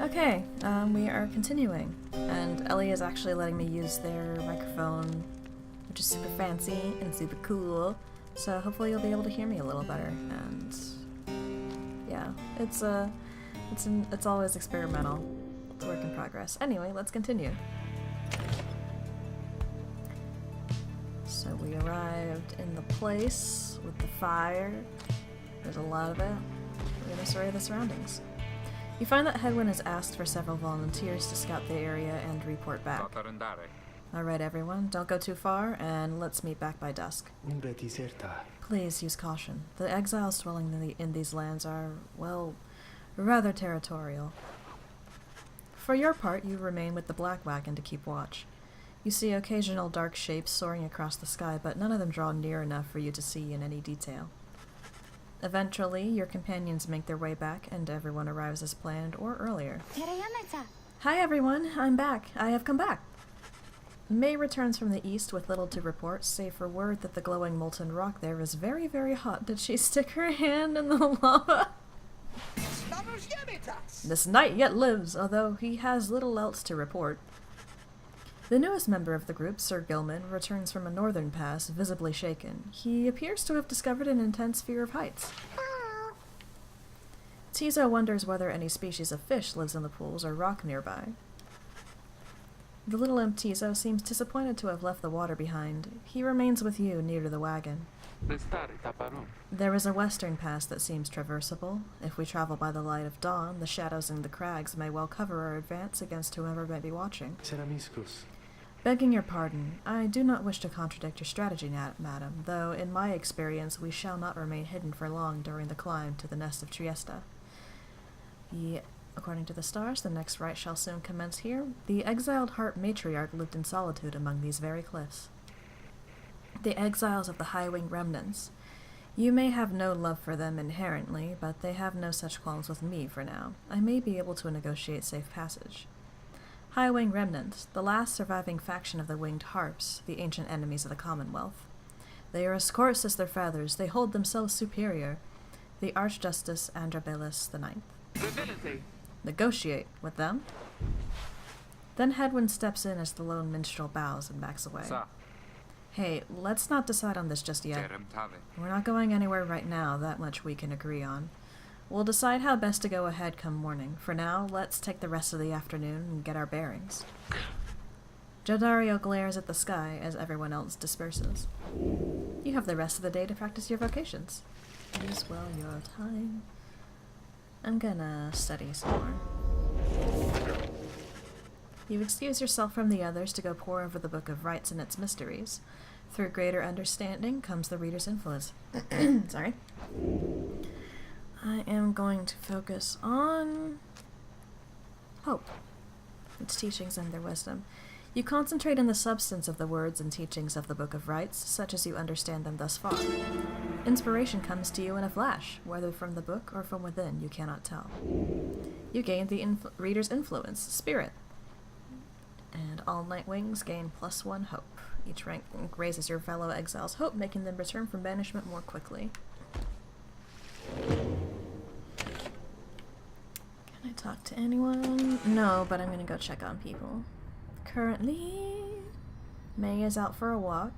Okay, we are continuing, and Ellie is actually letting me use their microphone, which is super fancy and super cool, so hopefully you'll be able to hear me a little better, and yeah, it's always experimental. It's a work in progress. Anyway, let's continue. So we arrived in the place with the fire. There's a lot of it. We're gonna survey the surroundings. You find that Hedwyn has asked for several volunteers to scout the area and report back. Alright everyone, don't go too far, and let's meet back by dusk. Please use caution. The exiles dwelling in these lands are, well, rather territorial. For your part, you remain with the Black Wagon to keep watch. You see occasional dark shapes soaring across the sky, but none of them draw near enough for you to see in any detail. Eventually, your companions make their way back, and everyone arrives as planned or earlier. Hi everyone, I'm back. I have come back. May returns from the east with little to report, save for word that the glowing molten rock there is very, very hot. Did she stick her hand in the lava? This knight yet lives, although he has little else to report. The newest member of the group, Sir Gilman, returns from a northern pass, visibly shaken. He appears to have discovered an intense fear of heights. Tizo wonders whether any species of fish lives in the pools or rock nearby. The little imp Tizo seems disappointed to have left the water behind. He remains with you near to the wagon. There is a western pass that seems traversable. If we travel by the light of dawn, the shadows in the crags may well cover our advance against whoever may be watching. Begging your pardon, I do not wish to contradict your strategy, madam, though in my experience we shall not remain hidden for long during the climb to the nest of Trieste. According to the stars, the next rite shall soon commence here. The exiled harp matriarch lived in solitude among these very cliffs. The exiles of the High-Wing remnants. You may have no love for them inherently, but they have no such qualms with me for now. I may be able to negotiate safe passage. High-Wing remnants, the last surviving faction of the winged harps, the ancient enemies of the Commonwealth. They are as coarse as their feathers. They hold themselves superior. The Archjustice Andrabellus IX. Negotiate with them? Then Hedwyn steps in as the lone minstrel bows and backs away. Hey, let's not decide on this just yet. We're not going anywhere right now, that much we can agree on. We'll decide how best to go ahead come morning. For now, let's take the rest of the afternoon and get our bearings. Jodario glares at the sky as everyone else disperses. You have the rest of the day to practice your vocations. Use well your time. I'm gonna study some more. You excuse yourself from the others to go pore over the Book of Rites and its mysteries. Through greater understanding comes the reader's influence. Sorry. I am going to focus on hope, its teachings and their wisdom. You concentrate on the substance of the words and teachings of the Book of Rites, such as you understand them thus far. Inspiration comes to you in a flash, whether from the book or from within, you cannot tell. You gain the reader's influence, spirit. And all Nightwings gain +1 hope. Each rank raises your fellow exiles' hope, making them return from banishment more quickly. Can I talk to anyone? No, but I'm gonna go check on people. Currently, May is out for a walk.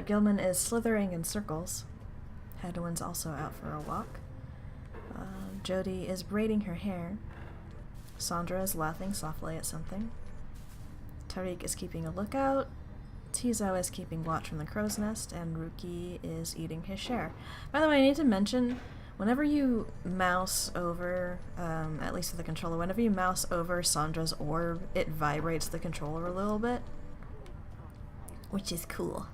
Gilman is slithering in circles. Hedwyn's also out for a walk. Jody is braiding her hair. Sandra is laughing softly at something. Tariq is keeping a lookout. Tizo is keeping watch from the crow's nest, and Ruki is eating his share. By the way, I need to mention, whenever you mouse over, at least with the controller, whenever you mouse over Sandra's orb, it vibrates the controller a little bit, which is cool.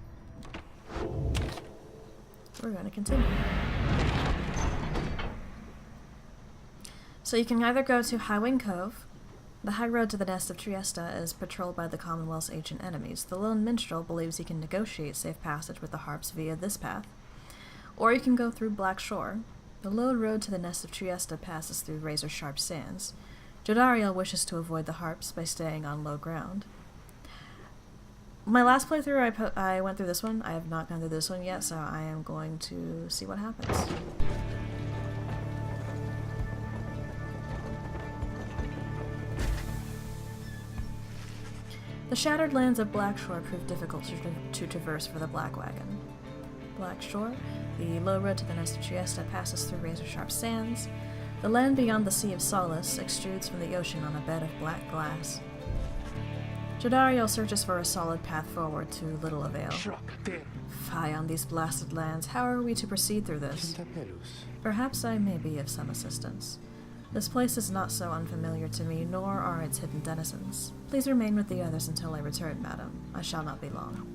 We're going to continue. So you can either go to High-Wing Cove. The high road to the nest of Trieste is patrolled by the Commonwealth's ancient enemies. The lone minstrel believes he can negotiate safe passage with the harps via this path. Or you can go through Black Shore. The low road to the nest of Trieste passes through razor-sharp sands. Jodario wishes to avoid the harps by staying on low ground. My last playthrough, I went through this one. I have not gone through this one yet, so I am going to see what happens. The shattered lands of Blackshore proved difficult to traverse for the Black Wagon. Blackshore, the low road to the nest of Trieste, passes through razor-sharp sands. The land beyond the Sea of Solace extrudes from the ocean on a bed of black glass. Jodario searches for a solid path forward to little avail. Fie on these blasted lands, how are we to proceed through this? Perhaps I may be of some assistance. This place is not so unfamiliar to me, nor are its hidden denizens. Please remain with the others until I return, madam. I shall not be long.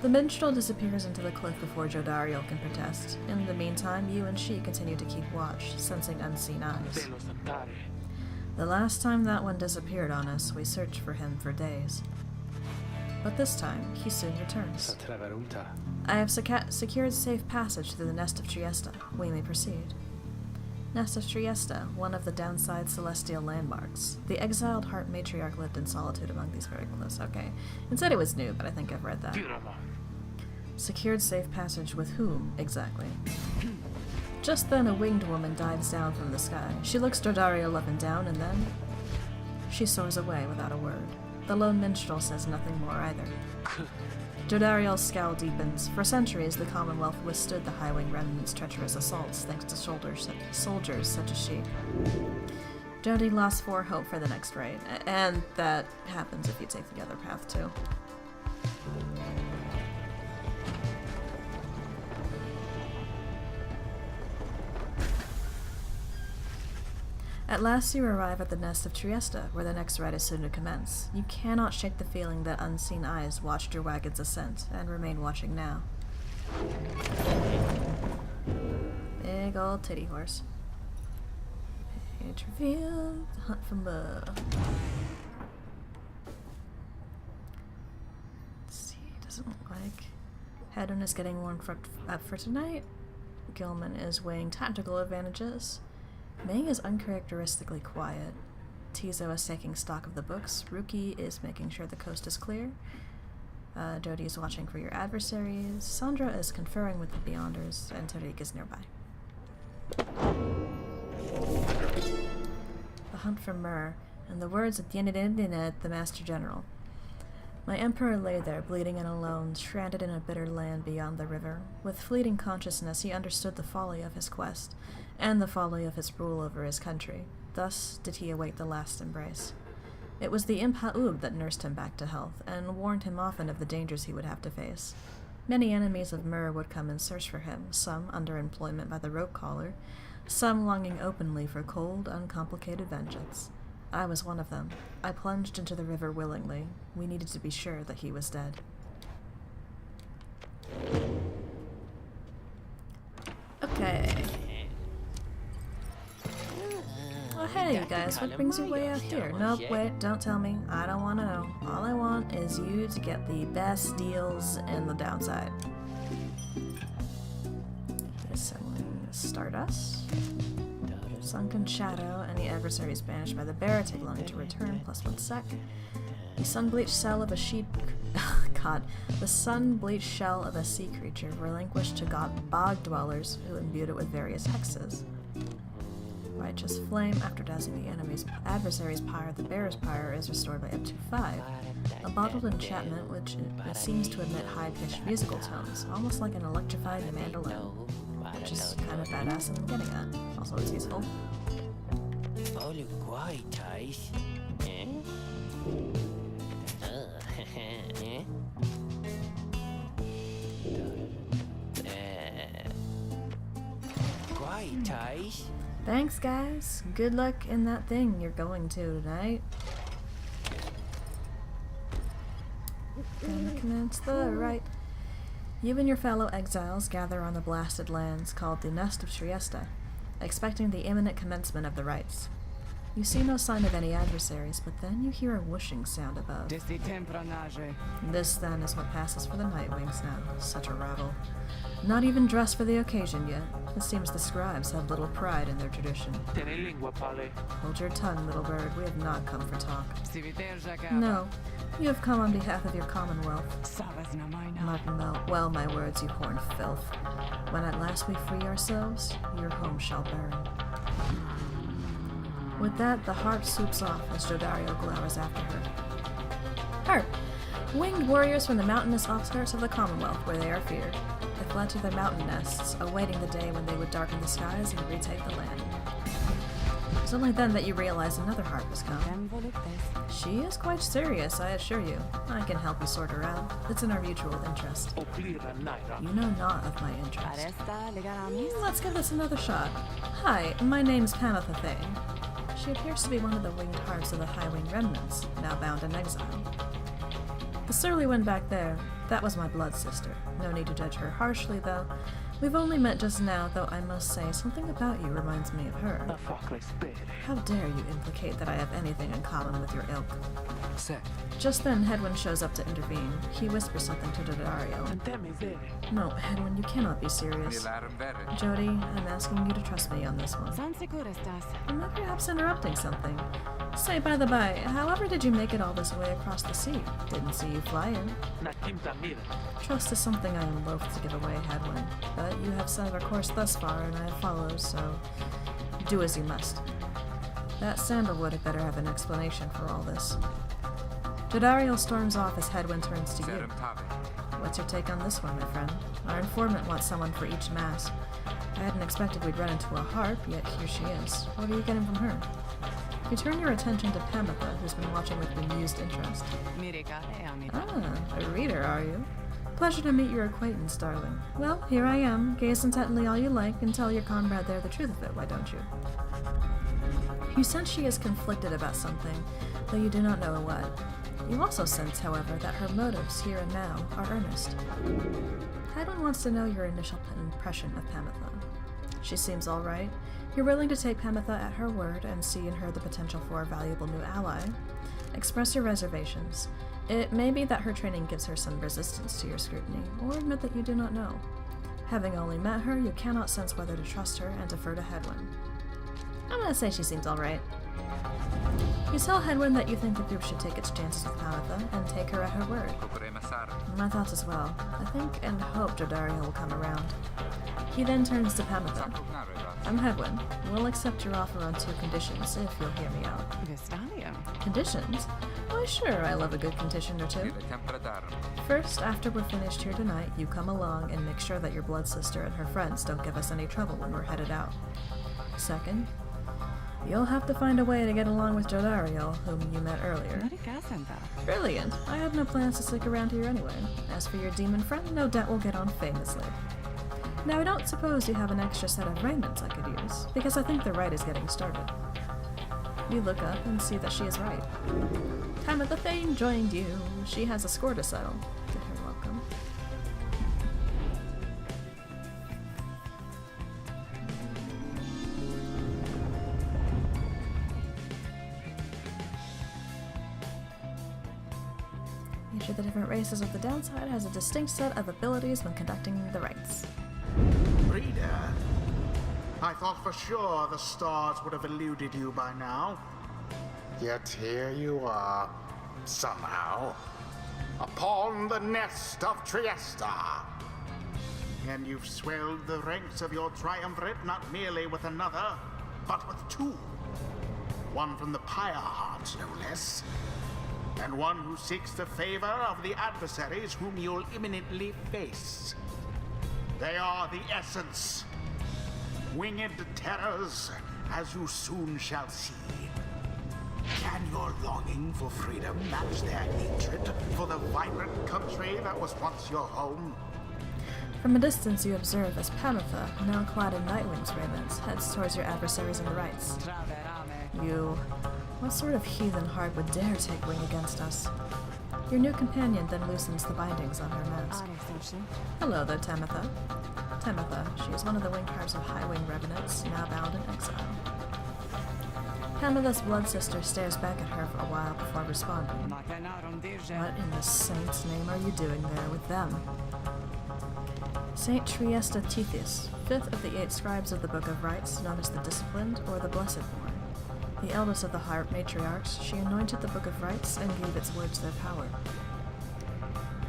The minstrel disappears into the cliff before Jodario can protest. In the meantime, you and she continue to keep watch, sensing unseen eyes. The last time that one disappeared on us, we searched for him for days. But this time, he soon returns. I have secured safe passage through the nest of Trieste. We may proceed. Nest of Trieste, one of the downside celestial landmarks. The exiled heart matriarch lived in solitude among these very cliffs. Okay. It said it was new, but I think I've read that. Secured safe passage with whom, exactly? Just then, a winged woman dives down from the sky. She looks Jodario up and down, and then she soars away without a word. The lone minstrel says nothing more either. Jodario's scowl deepens. For centuries, the Commonwealth withstood the Highwing Remnant's treacherous assaults thanks to soldiers such as she. Jody lost 4 hope for the next raid, and that happens if you take the other path too. At last you arrive at the nest of Trieste, where the next ride is soon to commence. You cannot shake the feeling that unseen eyes watched your wagon's ascent, and remain watching now. Big old titty horse. Page revealed. The hunt for Myrrh. Let's see, doesn't look like Hedon is getting warmed up for tonight. Gilman is weighing tactical advantages. May is uncharacteristically quiet. Tizo is taking stock of the books. Ruki is making sure the coast is clear. Jody is watching for your adversaries. Sandra is conferring with the Beyonders, and Tariq is nearby. The hunt for Myrrh, and the words of Dienedinet, the Master General. My emperor lay there, bleeding and alone, stranded in a bitter land beyond the river. With fleeting consciousness, he understood the folly of his quest, and the folly of his rule over his country. Thus did he await the last embrace. It was the Imp Ha'ub that nursed him back to health, and warned him often of the dangers he would have to face. Many enemies of Myrrh would come and search for him, some under employment by the rope collar, some longing openly for cold, uncomplicated vengeance. I was one of them. I plunged into the river willingly. We needed to be sure that he was dead. Okay. Oh hey, you guys, what brings you way out here? Nope, wait, don't tell me. I don't want to know. All I want is you to get the best deals in the downside. Here's someone, Stardust. Sunken Shadow, any adversaries banished by the bear take longer to return, +1 sec. The sun-bleached shell of a sheep... God. The sun-bleached shell of a sea creature relinquished to bog dwellers who imbued it with various hexes. Righteous Flame, after dousing the enemy's adversary's pyre, the bear's pyre is restored by up to 5. A bottled enchantment which it seems to emit high-pitched musical tones, almost like an electrified mandolin, which is kind of badass and I'm getting at. Also, it's useful. Thanks, guys. Good luck in that thing you're going to tonight. Gonna commence the right. You and your fellow exiles gather on the blasted lands called the Nest of Trieste, expecting the imminent commencement of the rites. You see no sign of any adversaries, but then you hear a whooshing sound above. This, then, is what passes for the Nightwings now. Such a rabble. Not even dressed for the occasion yet. It seems the scribes have little pride in their tradition. Hold your tongue, little bird. We have not come for talk. No, you have come on behalf of your commonwealth. Mark well my words, you horned filth. When at last we free ourselves, your home shall burn. With that, the harp swoops off as Jodario glowers after her. Harp. Winged warriors from the mountainous outskirts of the Commonwealth, where they are feared. They fled to their mountain nests, awaiting the day when they would darken the skies and retake the land. It was only then that you realized another harp has come. She is quite serious, I assure you. I can help you sort her out. It's in our mutual interest. You know not of my interest. Let's give this another shot. Hi, my name's Pamitha Thane. She appears to be one of the winged harps of the High-Wing Remnants, now bound in exile. The surly one back there, that was my blood sister. No need to judge her harshly, though. We've only met just now, though I must say, something about you reminds me of her. How dare you implicate that I have anything in common with your ilk? Just then, Hedwyn shows up to intervene. He whispers something to Dodario. No, Hedwyn, you cannot be serious. Jody, I'm asking you to trust me on this one. Am I perhaps interrupting something? Say, by the by, however did you make it all this way across the sea? Didn't see you fly in. Trust is something I am loath to give away, Hedwyn, but you have set our course thus far, and I have followed, so do as you must. That sandalwood had better have an explanation for all this. Dodario storms off as Hedwyn turns to you. What's your take on this one, my friend? Our informant wants someone for each mass. I hadn't expected we'd run into a harp, yet here she is. What are you getting from her? You turn your attention to Pamitha, who's been watching with bemused interest. Ah, a reader, are you? Pleasure to meet your acquaintance, darling. Well, here I am. Gaze intently all you like, and tell your comrade there the truth of it, why don't you? You sense she is conflicted about something, though you do not know what. You also sense, however, that her motives, here and now, are earnest. Hedwyn wants to know your initial impression of Pamitha. She seems all right. You're willing to take Pamitha at her word and see in her the potential for a valuable new ally. Express your reservations. It may be that her training gives her some resistance to your scrutiny, or admit that you do not know. Having only met her, you cannot sense whether to trust her and defer to Hedwyn. I'm gonna say she seems alright. You tell Hedwyn that you think the group should take its chances with Pamitha and take her at her word. My thoughts as well. I think and hope Dodario will come around. He then turns to Pamitha. I'm Hedwyn. We'll accept your offer on 2 conditions, if you'll hear me out. Conditions? Why sure, I love a good condition or 2. First, after we're finished here tonight, you come along and make sure that your blood sister and her friends don't give us any trouble when we're headed out. Second, you'll have to find a way to get along with Dodario, whom you met earlier. Brilliant. I had no plans to stick around here anyway. As for your demon friend, no doubt we'll get on famously. Now, I don't suppose you have an extra set of raiments I could use, because I think the rite is getting started. You look up and see that she is right. Pamitha Thane joined you. She has a score to settle. Bid her welcome. Each of the different races of the downside has a distinct set of abilities when conducting the rites. Reader, I thought for sure the stars would have eluded you by now. Yet here you are, somehow, upon the nest of Trieste. And you've swelled the ranks of your triumvirate not merely with another, but with 2. One from the Pyre hearts, no less. And one who seeks the favor of the adversaries whom you'll imminently face. They are the essence. Winged terrors, as you soon shall see. Can your longing for freedom match their hatred for the vibrant country that was once your home? From a distance you observe as Pamitha, now clad in Nightwing's raiments, heads towards your adversaries in the rites. You... What sort of heathen heart would dare take wing against us? Your new companion then loosens the bindings on her mask. Hello there, Pamitha. Pamitha, she is one of the winged harps of High-Wing Remnants, now bound in exile. Pamitha's blood sister stares back at her for a while before responding. What in the saint's name are you doing there with them? Saint Trieste Tethys, 5th of the 8 scribes of the Book of Rites, known as the Disciplined or the Blessed Born. The eldest of the harp matriarchs, she anointed the Book of Rites and gave its words their power.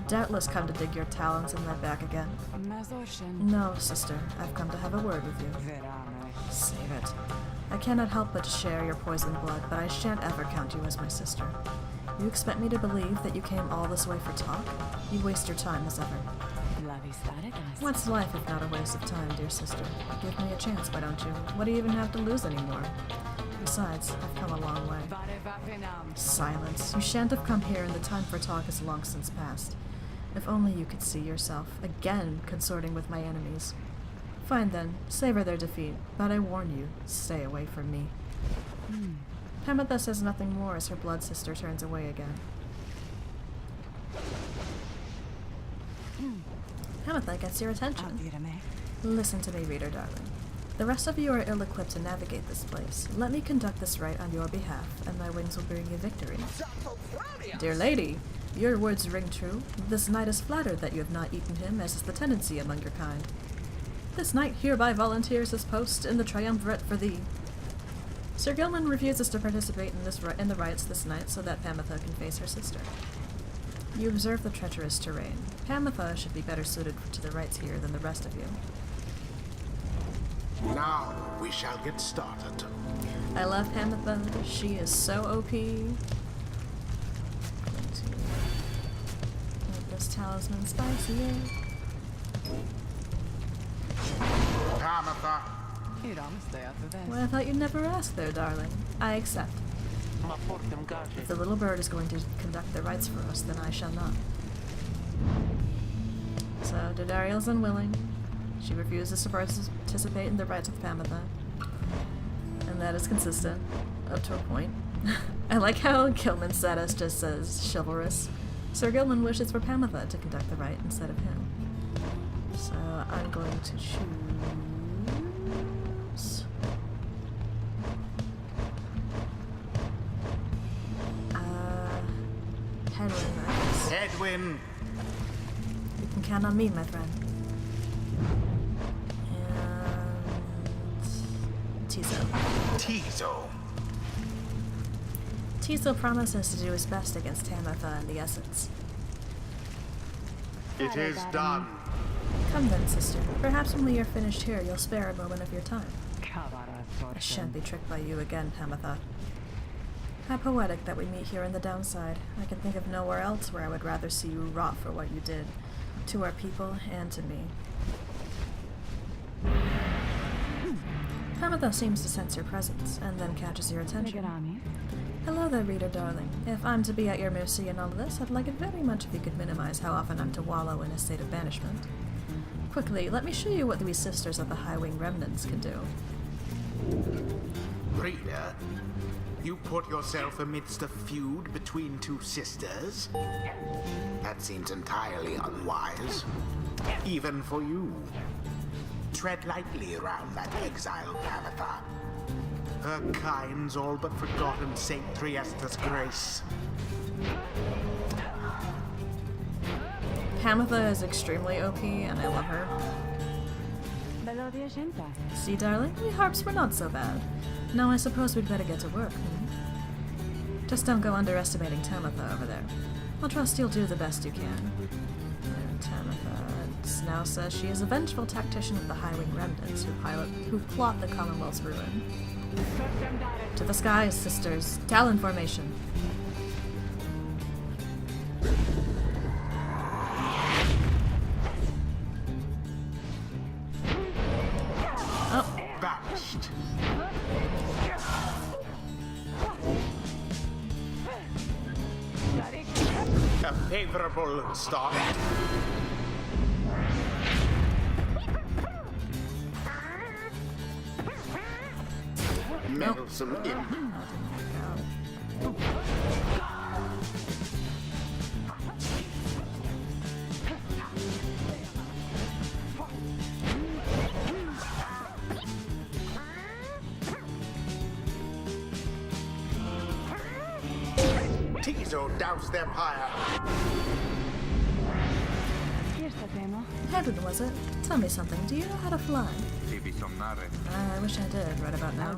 Doubtless come to dig your talons in my back again. No, sister, I've come to have a word with you. Save it. I cannot help but share your poisoned blood, but I shan't ever count you as my sister. You expect me to believe that you came all this way for talk? You waste your time as ever. What's life if not a waste of time, dear sister? Give me a chance, why don't you? What do you even have to lose anymore? Besides, I've come a long way. Silence. You shan't have come here, and the time for talk is long since past. If only you could see yourself, again consorting with my enemies. Fine then, savor their defeat, but I warn you, stay away from me. Pamitha says nothing more as her blood sister turns away again. Pamitha gets your attention. Listen to me, reader darling. The rest of you are ill-equipped to navigate this place. Let me conduct this rite on your behalf, and my wings will bring you victory. Dear lady, your words ring true. This knight is flattered that you have not eaten him, as is the tendency among your kind. This knight hereby volunteers his post in the triumvirate for thee. Sir Gilman refuses to participate in the rites this night so that Pamitha can face her sister. You observe the treacherous terrain. Pamitha should be better suited to the rites here than the rest of you. Now we shall get started. I love Pamitha. She is so OP. Going to make this talisman spicier. Pamitha, Well, I thought you'd never ask there, darling. I accept. If the little bird is going to conduct the rites for us, then I shall not. So, Dodariel's unwilling. She refuses to participate in the rites with Pamitha. And that is consistent, up to a point. I like how Gilman's status just says chivalrous. Sir Gilman wishes for Pamitha to conduct the rite instead of him. So, I'm going to choose... Hedwin, I guess. Hedwin, You can count on me, my friend. And... Tiso. Tiso. Tiso promises to do his best against Tamitha and the Essence. It is done. Come then, sister. Perhaps when we are finished here, you'll spare a moment of your time. I shan't be tricked by you again, Tamitha. How poetic that we meet here in the downside. I can think of nowhere else where I would rather see you rot for what you did, to our people and to me. Tamitha seems to sense your presence, and then catches your attention. Hello there, reader darling. If I'm to be at your mercy in all of this, I'd like it very much if you could minimize how often I'm to wallow in a state of banishment. Quickly, let me show you what these sisters of the High-Wing Remnants can do. Reader, you put yourself amidst a feud between two sisters? That seems entirely unwise. Even for you. Tread lightly around that exiled Pamitha. Her kind's all but forgotten Saint Triesta's grace. Pamitha is extremely OP, and I love her. See, darling, we harps were not so bad. Now I suppose we'd better get to work, Just don't go underestimating Tamitha over there. I'll trust you'll do the best you can. And Tamitha now says she is a vengeful tactician of the High-Wing Remnants who plot the Commonwealth's ruin. To the skies, sisters. Talon formation. Oh. Banished. A favorable start. Meddlesome imp. Tiso doused their pyre. Hedwin, was it? Tell me something. Do you know how to fly? I wish I did, right about now.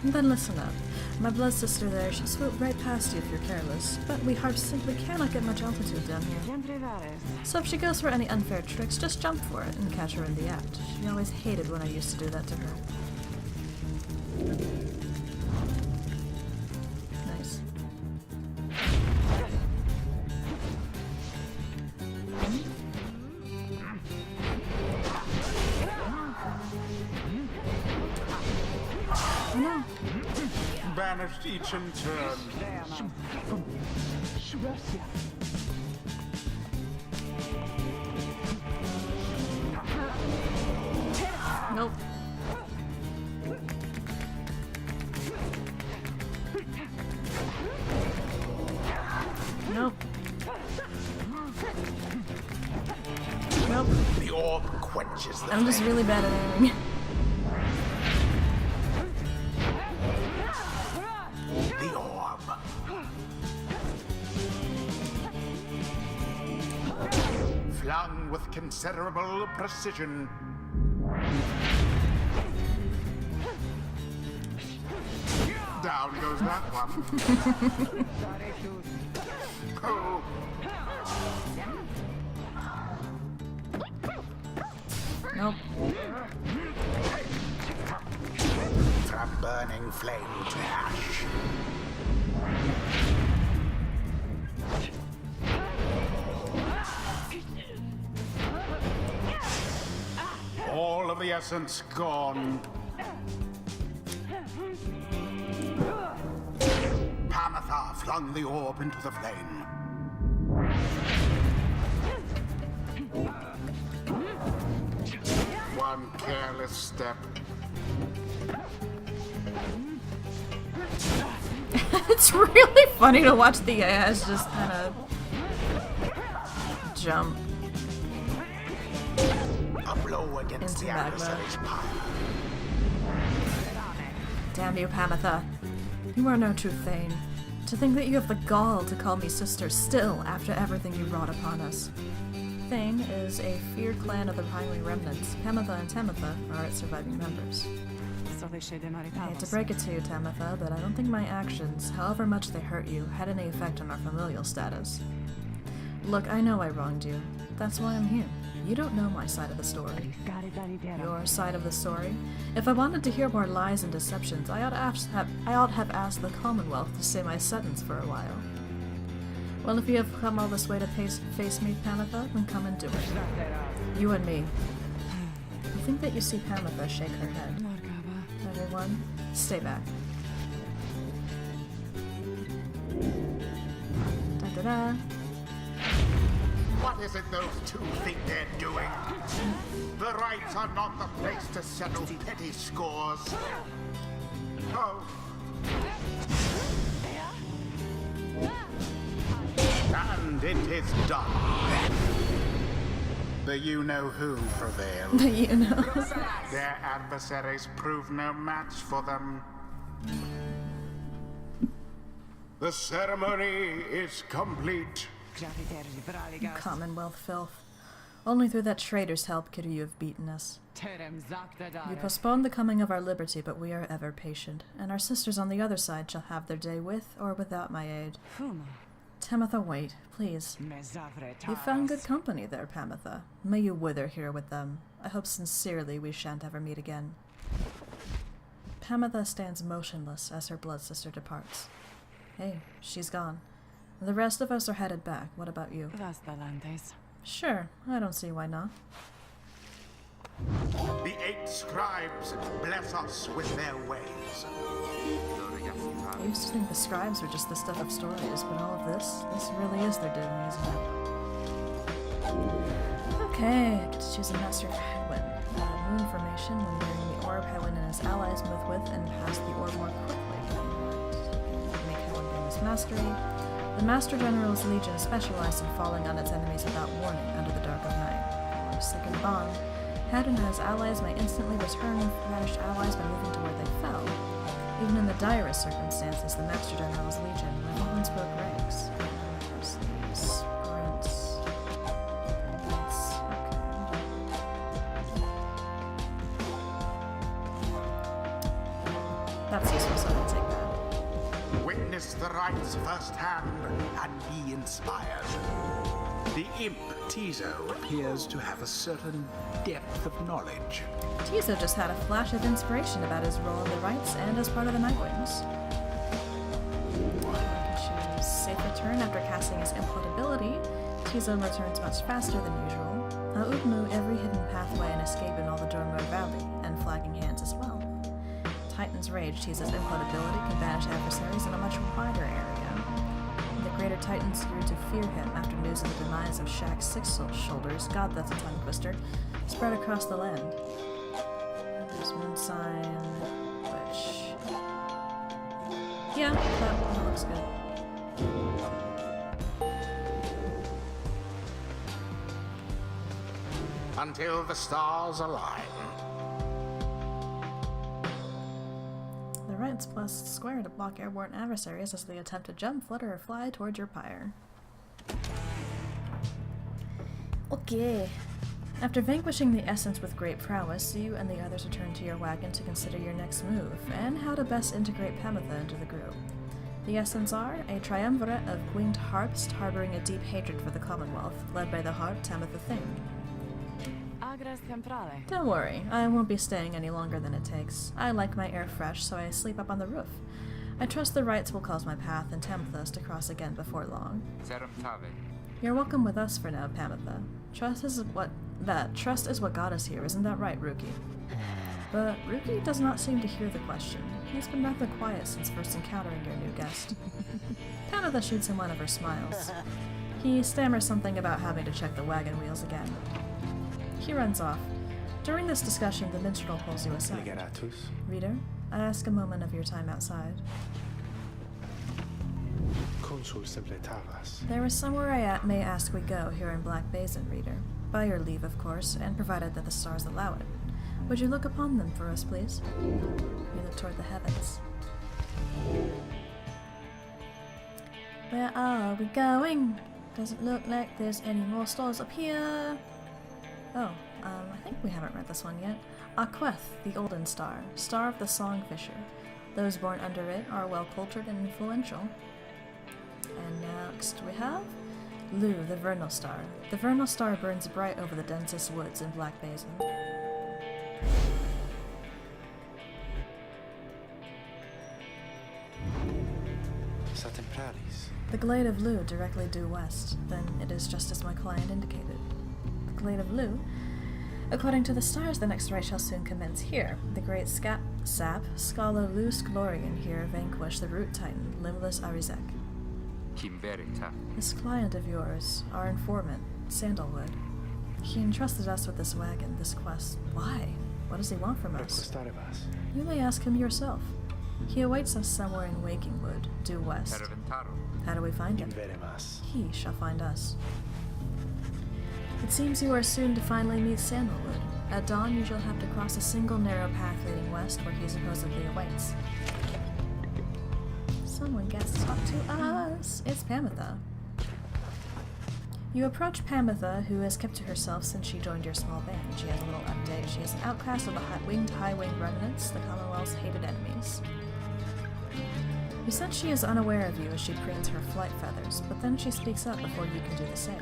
Then listen up. My blood sister there, she'll swoop right past you if you're careless, but we harps simply cannot get much altitude down here. So if she goes for any unfair tricks, just jump for it and catch her in the act. She always hated when I used to do that to her. Nice. Oh no. Banished each in turn. Nope. Nope. Nope. The orb quenches the I'm just flame. really bad at aiming. The orb. Flung with considerable precision. Down goes that one. Oh. Nope. From burning flame to ash. All of the essence gone. Pamatha flung the orb into the flame. One careless step. It's really funny to watch the AIs just kind of jump. A blow against Into the magma. adversary's pyre. Damn you, Pamatha. You are no true Thane. To think that you have the gall to call me sister still after everything you wrought upon us. Thane is a feared clan of the Highwing Remnants. Pamatha and Tamatha are its surviving members. I hate to break it to you, Tamatha, but I don't think my actions, however much they hurt you, had any effect on our familial status. Look, I know I wronged you. That's why I'm here. You don't know my side of the story. Your side of the story? If I wanted to hear more lies and deceptions, I ought to have asked the Commonwealth to stay my sentence for a while. Well, if you have come all this way to face me, Pamatha, then come and do it. You and me. You think that you see Pamatha shake her head. Everyone, stay back. Da-da-da. What is it those two think they're doing? The rights are not the place to settle petty scores. Oh. And it is done. The you-know-who prevailed. You know. Their adversaries proved no match for them. The ceremony is complete. Commonwealth filth. Only through that traitor's help could you have beaten us. You postponed the coming of our liberty, but we are ever patient, and our sisters on the other side shall have their day with or without my aid. Tamatha, wait, please. You found good company there, Pamatha. May you wither here with them. I hope sincerely we shan't ever meet again. Pamatha stands motionless as her blood sister departs. Hey, she's gone. The rest of us are headed back. What about you? Sure, I don't see why not. The 8 scribes bless us with their ways. I used to think the scribes were just the stuff of stories, but all of this really is their doing, isn't it? Okay, I get to choose a master for Hedwyn. New information: when wearing the orb, Hedwyn and his allies move with and pass the orb more quickly. Make Hedwyn gain his mastery. The Master General's Legion specialized in falling on its enemies without warning under the dark of night. Or second bond, Hedwyn and his allies may instantly return vanished allies by moving to where they fell. Even in the direst circumstances, the Master General's Legion once broke ranks. There's the sprints. That's useful, so I'll take that. Witness the rites firsthand and be inspired. The imp Tizo appears to have a certain depth of knowledge. Tizo just had a flash of inspiration about his role in the rites and as part of the Nightwings. I can choose Safe Return after casting his input ability. Tizo returns much faster than usual. Utmu every hidden pathway and escape in all the Dormer Valley, and flagging hands as well. Titan's rage teases implodability can banish adversaries in a much wider area. The greater Titans grew to fear him after news of the demise of Shaq's six shoulders, God that's a tongue twister, spread across the land. There's Moon Sign, which... yeah, that looks good. Until the stars align. The right's plus square to block airborne adversaries as they attempt to jump, flutter, or fly towards your pyre. Okay. After vanquishing the Essence with great prowess, you and the others return to your wagon to consider your next move, and how to best integrate Pamitha into the group. The Essence are a triumvirate of winged harps harboring a deep hatred for the Commonwealth, led by the harp Tamitha Thing. Don't worry, I won't be staying any longer than it takes. I like my air fresh, so I sleep up on the roof. I trust the rights will cause my path and Tamitha's to cross again before long. You're welcome with us for now, Pamitha. Trust is what got us here, isn't that right, Ruki? But Ruki does not seem to hear the question. He's been rather quiet since first encountering your new guest. Pamitha shoots him one of her smiles. He stammers something about having to check the wagon wheels again. He runs off. During this discussion, the minstrel pulls you aside. Reader, I ask a moment of your time outside. There is somewhere I may ask we go here in Black Basin, Reader. By your leave, of course, and provided that the stars allow it. Would you look upon them for us, please? You look toward the heavens. Where are we going? Doesn't look like there's any more stars up here. Oh, I think we haven't read this one yet. Aqueth, the Olden Star, star of the Songfisher. Those born under it are well cultured and influential. And next we have Lu, the Vernal Star. The Vernal Star burns bright over the densest woods in Black Basin. The Glade of Lu directly due west. Then it is just as my client indicated. The Glade of Lu. According to the stars, the next race shall soon commence here. The great sap, Scala Lus Glorian here vanquished the root titan, Limbless Arizek. This client of yours, our informant, Sandalwood. He entrusted us with this wagon, this quest. Why? What does he want from us? You may ask him yourself. He awaits us somewhere in Wakingwood, due west. How do we find him? He shall find us. It seems you are soon to finally meet Sandalwood. At dawn, you shall have to cross a single narrow path leading west where he supposedly awaits. Someone gets to talk to us. It's Pamitha. You approach Pamitha, who has kept to herself since she joined your small band. She has a little update. She is an outcast of the high-winged remnants, the Commonwealth's hated enemies. You sense she is unaware of you as she preens her flight feathers, but then she speaks up before you can do the same.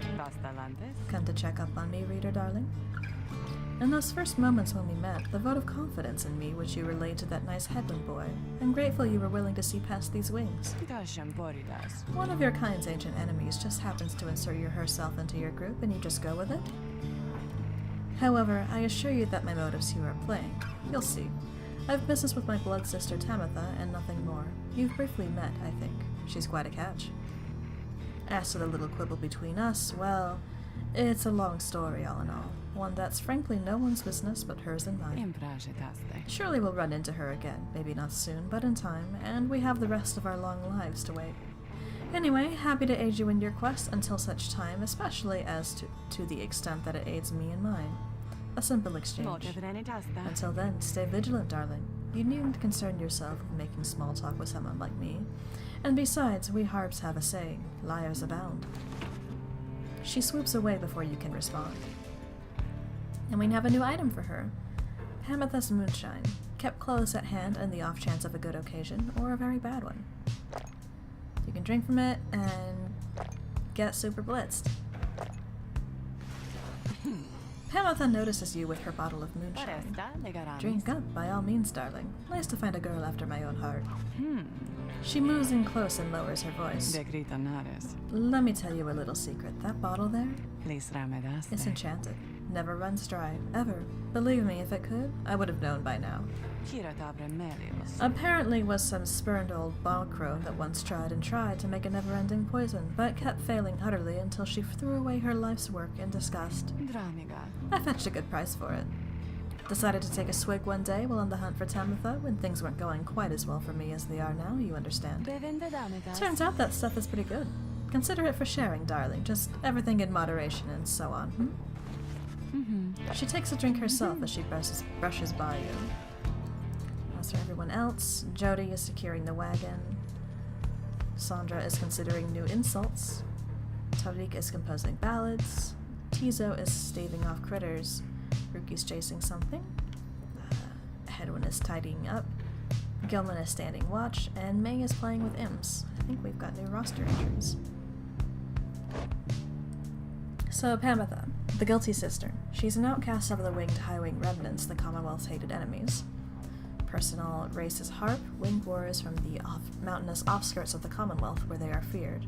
Come to check up on me, reader darling? In those first moments when we met, the vote of confidence in me which you relayed to that nice headland boy, I'm grateful you were willing to see past these wings. One of your kind's ancient enemies just happens to insert herself into your group and you just go with it? However, I assure you that my motives here are plain. You'll see. I've business with my blood sister Tamitha and nothing more. You've briefly met, I think. She's quite a catch. As to the little quibble between us, well, it's a long story all in all. One that's frankly no one's business but hers and mine. Surely we'll run into her again, maybe not soon, but in time, and we have the rest of our long lives to wait. Anyway, happy to aid you in your quest until such time, especially as to the extent that it aids me in mine. A simple exchange. Until then, stay vigilant, darling. You needn't concern yourself with making small talk with someone like me. And besides, we harps have a saying, liars abound. She swoops away before you can respond. And we have a new item for her. Pamitha's moonshine, kept close at hand in the off chance of a good occasion, or a very bad one. You can drink from it and get super blitzed. Pamitha notices you with her bottle of moonshine. Drink up, by all means, darling. Nice to find a girl after my own heart. She moves in close and lowers her voice. Let me tell you a little secret. That bottle there is enchanted. never runs dry, ever. Believe me, if it could, I would have known by now. Apparently was some spurned old bog crow that once tried and tried to make a never-ending poison, but kept failing utterly until she threw away her life's work in disgust. I fetched a good price for it. Decided to take a swig one day while on the hunt for Tamitha when things weren't going quite as well for me as they are now, you understand. Turns out that stuff is pretty good. Consider it for sharing, darling. Just everything in moderation and so on, She takes a drink herself as she brushes by you. As for everyone else, Jody is securing the wagon. Sandra is considering new insults. Tariq is composing ballads. Tizo is staving off critters. Ruki's chasing something. Hedwin is tidying up. Gilman is standing watch. And May is playing with imps. I think we've got new roster entries. So, Pamitha, the guilty sister. She's an outcast of the winged high-wing remnants, the Commonwealth's hated enemies. Personal race is Harp, winged warriors from the mountainous offskirts of the Commonwealth, where they are feared.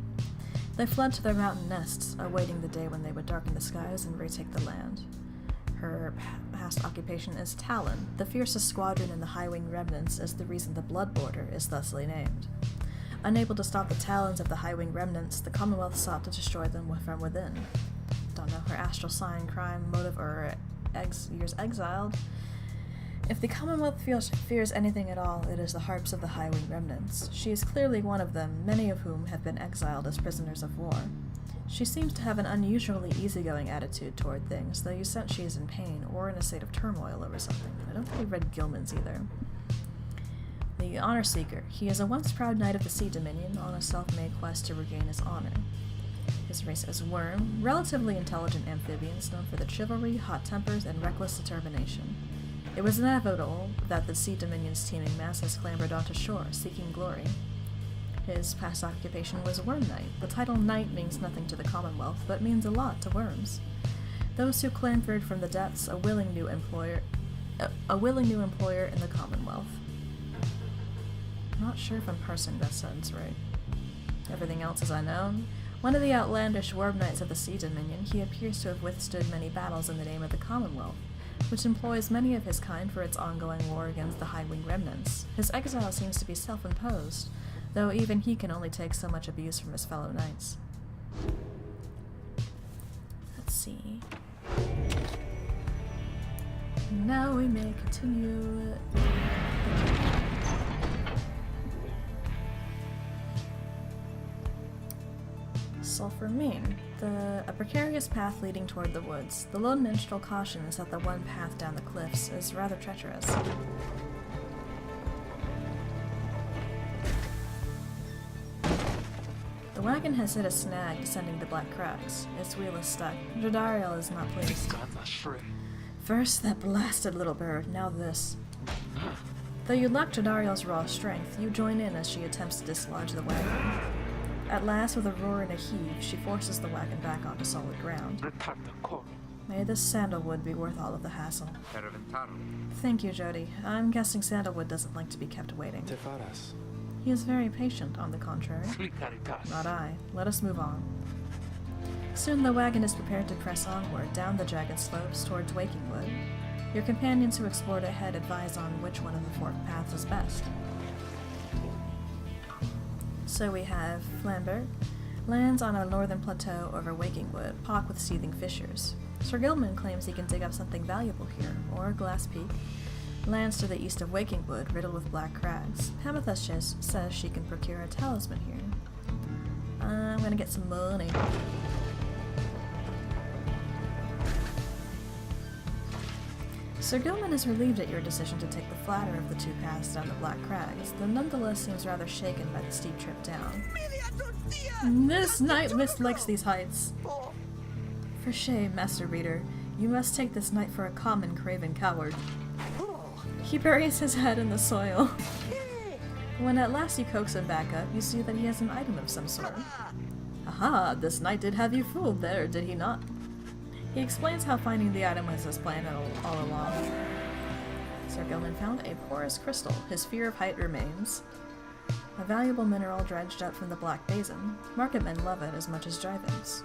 They fled to their mountain nests, awaiting the day when they would darken the skies and retake the land. Her past occupation is Talon, the fiercest squadron in the high-wing remnants, is the reason the Blood Border is thusly named. Unable to stop the talons of the high-wing remnants, the Commonwealth sought to destroy them from within. Don't know her astral sign, crime, motive, or years exiled. If the Commonwealth fears anything at all, it is the harps of the high-wing remnants. She is clearly one of them, many of whom have been exiled as prisoners of war. She seems to have an unusually easygoing attitude toward things, though you sense she is in pain or in a state of turmoil over something. I don't think we read Gilman's either. The Honor Seeker. He is a once proud knight of the Sea Dominion on a self-made quest to regain his honor. His race is Worm, relatively intelligent amphibians known for their chivalry, hot tempers, and reckless determination. It was inevitable that the Sea Dominion's teeming masses clambered onto shore, seeking glory. His past occupation was Worm Knight. The title Knight means nothing to the Commonwealth, but means a lot to worms. Those who clambered from the depths, a willing new employer in the Commonwealth. I'm not sure if I'm parsing that sentence right. Everything else is unknown. One of the outlandish Worm Knights of the Sea Dominion, he appears to have withstood many battles in the name of the Commonwealth, which employs many of his kind for its ongoing war against the high-wing remnants. His exile seems to be self-imposed, though even he can only take so much abuse from his fellow knights. Let's see. Now we may continue. Sulphur Mean. A precarious path leading toward the woods. The lone minstrel cautions that the one path down the cliffs is rather treacherous. The wagon has hit a snag descending the black cracks. Its wheel is stuck. Jadariel is not pleased. First that blasted little bird, now this. Though you lack Jadariel's raw strength, you join in as she attempts to dislodge the wagon. At last, with a roar and a heave, she forces the wagon back onto solid ground. May this sandalwood be worth all of the hassle. Thank you, Jody. I'm guessing sandalwood doesn't like to be kept waiting. He is very patient, on the contrary. Not I. Let us move on. Soon the wagon is prepared to press onward down the jagged slopes towards Wakingwood. Your companions who explored ahead advise on which one of the forked paths is best. So we have Flamberg, lands on a northern plateau over Wakingwood, pocked with seething fissures. Sir Gilman claims he can dig up something valuable here, or Glass Peak. Lands to the east of Wakingwood, riddled with black crags. Pamitha says she can procure a talisman here. I'm gonna get some money. Sir Gilman is relieved at your decision to take the flatter of the two paths down the black crags, though nonetheless seems rather shaken by the steep trip down. This knight mislikes these heights. For shame, Master Reader. You must take this knight for a common craven coward. He buries his head in the soil. When at last you coax him back up, you see that he has an item of some sort. Aha, this knight did have you fooled there, did he not? He explains how finding the item was his plan all along. Sir Gilman found a porous crystal. His fear of height remains. A valuable mineral dredged up from the Black Basin. Marketmen love it as much as drivings.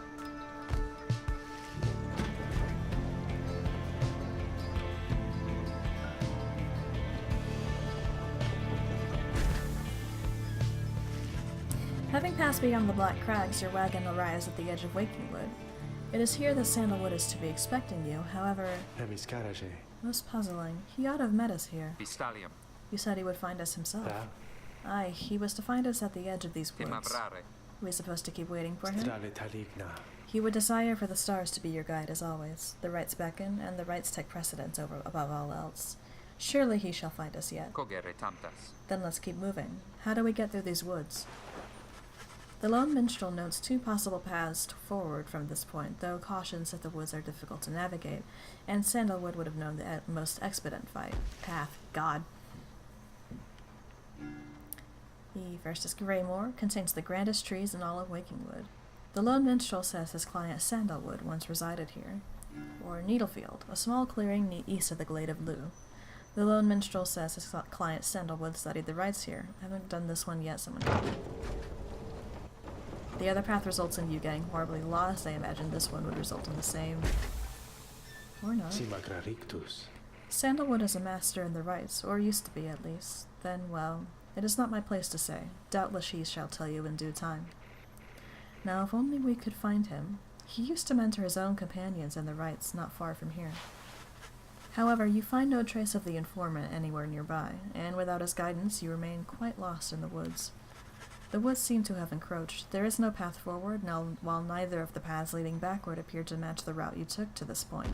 Having passed beyond the Black Crags, your wagon arrives at the edge of Wakingwood. It is here that Sandalwood is to be expecting you, however, most puzzling. He ought to have met us here. Vistalium. You said he would find us himself. Da. Aye, he was to find us at the edge of these woods. Timabrare. We supposed to keep waiting for him? Strale taligna. He would desire for the stars to be your guide as always. The rights beckon, and the rights take precedence above all else. Surely he shall find us yet. Cogere tantas. Then let's keep moving. How do we get through these woods? The lone minstrel notes 2 possible paths forward from this point, though cautions that the woods are difficult to navigate, and Sandalwood would have known the most expedient path. God. The first is Greymoor, contains the grandest trees in all of Wakingwood. The lone minstrel says his client Sandalwood once resided here. Or Needlefield, a small clearing east of the Glade of Lugh. The lone minstrel says his client Sandalwood studied the rites here. I haven't done this one yet, someone told me. The other path results in you getting horribly lost. I imagine this one would result in the same. Or not. Simagra rictus. Sandalwood is a master in the rites, or used to be at least. Then, well, it is not my place to say. Doubtless he shall tell you in due time. Now, if only we could find him. He used to mentor his own companions in the rites not far from here. However, you find no trace of the informant anywhere nearby, and without his guidance you remain quite lost in the woods. The woods seem to have encroached. There is no path forward, while neither of the paths leading backward appear to match the route you took to this point.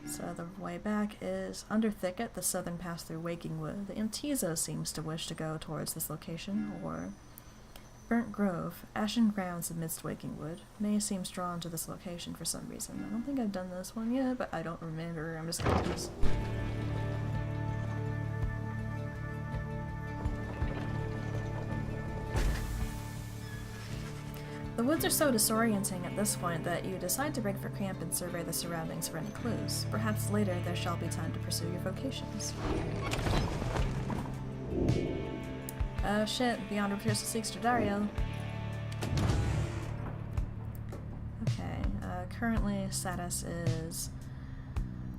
So the way back is under Thicket, the southern pass through Wakingwood. The Intizo seems to wish to go towards this location, or Burnt Grove, ashen grounds amidst Wakingwood. May seems drawn to this location for some reason. I don't think I've done this one yet, but I don't remember. I'm just confused. The woods are so disorienting at this point that you decide to break for camp and survey the surroundings for any clues. Perhaps later there shall be time to pursue your vocations. Oh shit, beyond repairs to seek Stradario. Okay, currently status is...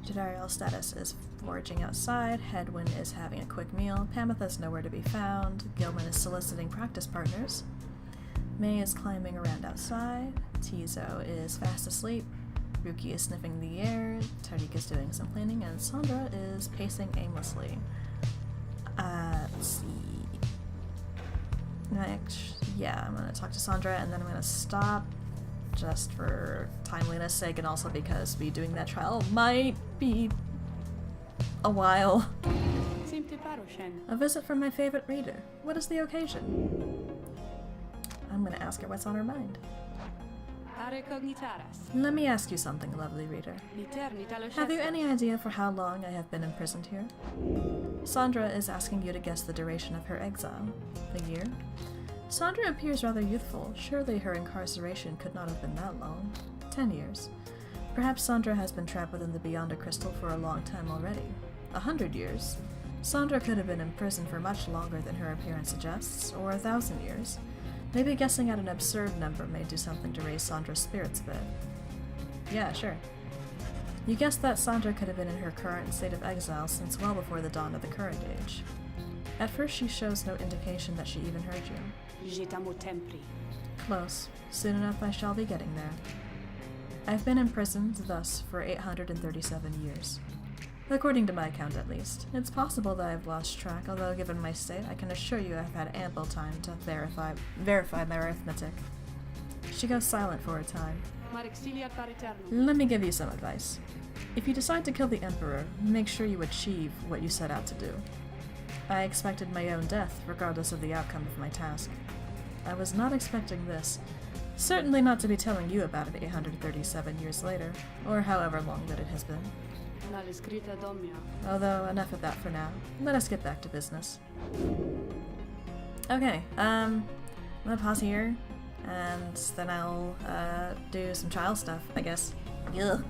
Stradario status is foraging outside, Headwind is having a quick meal, Pamitha's nowhere to be found, Gilman is soliciting practice partners. May is climbing around outside, Tizo is fast asleep, Ruki is sniffing the air, Tariq is doing some cleaning, and Sandra is pacing aimlessly. Let's see. Next, yeah, I'm gonna talk to Sandra and then I'm gonna stop just for timeliness sake and also because me doing that trial might be a while. A visit from my favorite reader. What is the occasion? I'm gonna ask her what's on her mind. Let me ask you something, lovely reader. Have you any idea for how long I have been imprisoned here? Sandra is asking you to guess the duration of her exile. A year? Sandra appears rather youthful. Surely her incarceration could not have been that long. 10 years. Perhaps Sandra has been trapped within the Beyond a Crystal for a long time already. 100 years. Sandra could have been imprisoned for much longer than her appearance suggests, or 1,000 years. Maybe guessing at an absurd number may do something to raise Sandra's spirits a bit. Yeah, sure. You guessed that Sandra could have been in her current state of exile since well before the dawn of the current age. At first she shows no indication that she even heard you. Close. Soon enough I shall be getting there. I've been imprisoned, thus, for 837 years. According to my account, at least. It's possible that I've lost track, although given my state, I can assure you I've had ample time to verify my arithmetic. She goes silent for a time. Let me give you some advice. If you decide to kill the Emperor, make sure you achieve what you set out to do. I expected my own death, regardless of the outcome of my task. I was not expecting this. Certainly not to be telling you about it 837 years later, or however long that it has been. Although, enough of that for now. Let us get back to business. Okay, I'm gonna pause here, and then I'll do some trial stuff, I guess. Ugh.